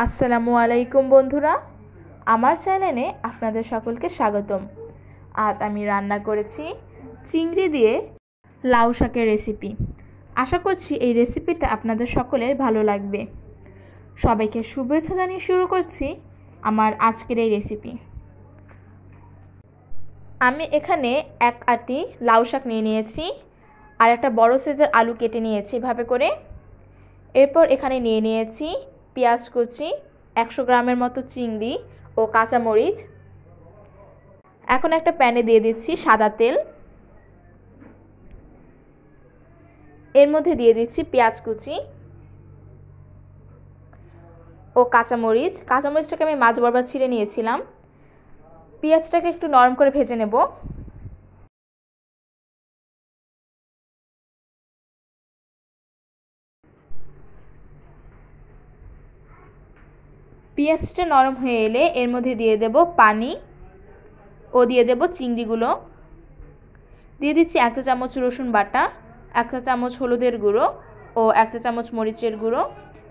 আসসালামু আলাইকুম বন্ধুরা, আমার চ্যানেলে আপনাদের সকলকে স্বাগতম। আজ আমি রান্না করেছি চিংড়ি দিয়ে লাউ শাকের রেসিপি। আশা করছি এই রেসিপিটা আপনাদের সকলের ভালো লাগবে। সবাইকে শুভেচ্ছা জানিয়ে শুরু করছি আমার আজকের এই রেসিপি। আমি এখানে এক আটি লাউ শাক নিয়েছি আর একটা বড় সাইজের আলু কেটে নিয়েছি এভাবে করে। এরপর এখানে নিয়েছি পেঁয়াজ কুচি, 100 গ্রামের মতো চিংড়ি ও কাঁচামরিচ। এখন একটা প্যানে দিয়ে দিচ্ছি সাদা তেল, এর মধ্যে দিয়ে দিচ্ছি পেঁয়াজ কুচি ও কাঁচামরিচটাকে আমি মাঝ বরাবর ছিঁড়ে নিয়েছিলাম। পেঁয়াজটাকে একটু নরম করে ভেজে নেব। পেঁয়াজটা নরম হয়ে এলে এর মধ্যে দিয়ে দেব পানি ও দিয়ে দেব চিংড়িগুলো। দিয়ে দিচ্ছি 1 চামচ রসুন বাটা, 1 চামচ হলুদের গুঁড়ো ও 1 চামচ মরিচের গুঁড়ো।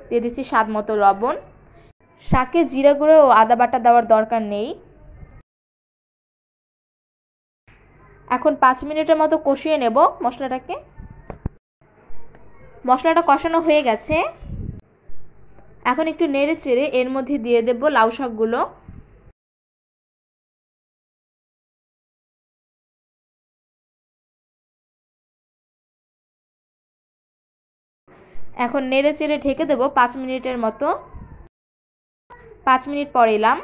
দিয়ে দিচ্ছি স্বাদ মতো লবণ। শাকে জিরা গুঁড়ো ও আদা বাটা দেওয়ার দরকার নেই। এখন 5 মিনিটের মতো কষিয়ে নেব মশলাটাকে। মশলাটা কষানো হয়ে গেছে। এখন একটু নেড়ে চেড়ে এর মধ্যে দিয়ে দেব লাউ শাকগুলো। এখন নেড়ে চেড়ে ঢেকে দেব 5 মিনিটের মতো। 5 মিনিট পর এলাম,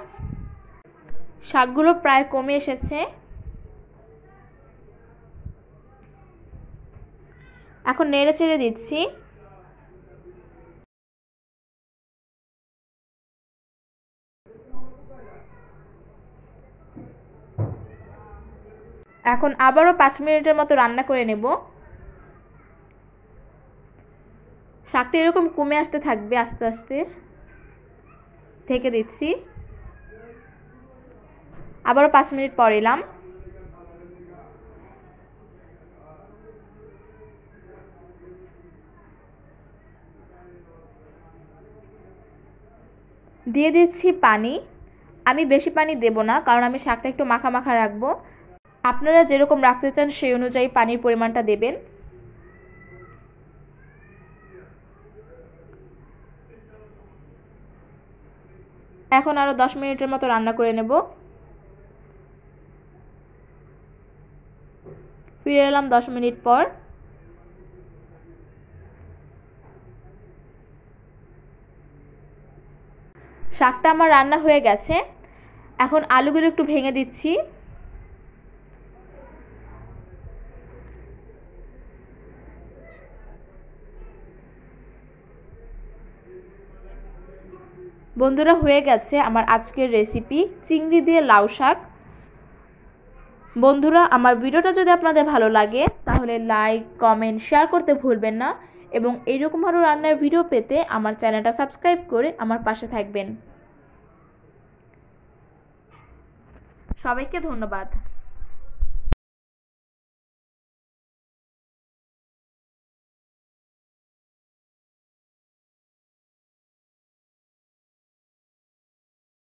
শাকগুলো প্রায় কমে এসেছে। এখন নেড়ে চেড়ে দিচ্ছি। এখন আবারও 5 মিনিটের মতো রান্না করে নেব। শাকটা এরকম কমে আসতে থাকবে আস্তে আস্তে। ঢেকে দিচ্ছি। আবারও 5 মিনিট পর এলাম। দিয়ে দিচ্ছি পানি। আমি বেশি পানি দেব না, কারণ আমি শাকটা একটু মাখা মাখা রাখবো। আপনারা যেরকম রাখতে চান সেই অনুযায়ী পানির পরিমাণটা দেবেন। এখন আরও 10 মিনিটের মতো রান্না করে নেব। ফিরে এলাম 10 মিনিট পর। শাকটা আমার রান্না হয়ে গেছে। এখন আলুগুলো একটু ভেঙে দিচ্ছি। বন্ধুরা, হয়ে গেছে আমার আজকের রেসিপি চিংড়ি দিয়ে লাউ শাক। বন্ধুরা, আমার ভিডিওটা যদি আপনাদের ভালো লাগে তাহলে লাইক, কমেন্ট, শেয়ার করতে ভুলবেন না এবং এইরকম আরও রান্নার ভিডিও পেতে আমার চ্যানেলটা সাবস্ক্রাইব করে আমার পাশে থাকবেন। সবাইকে ধন্যবাদ।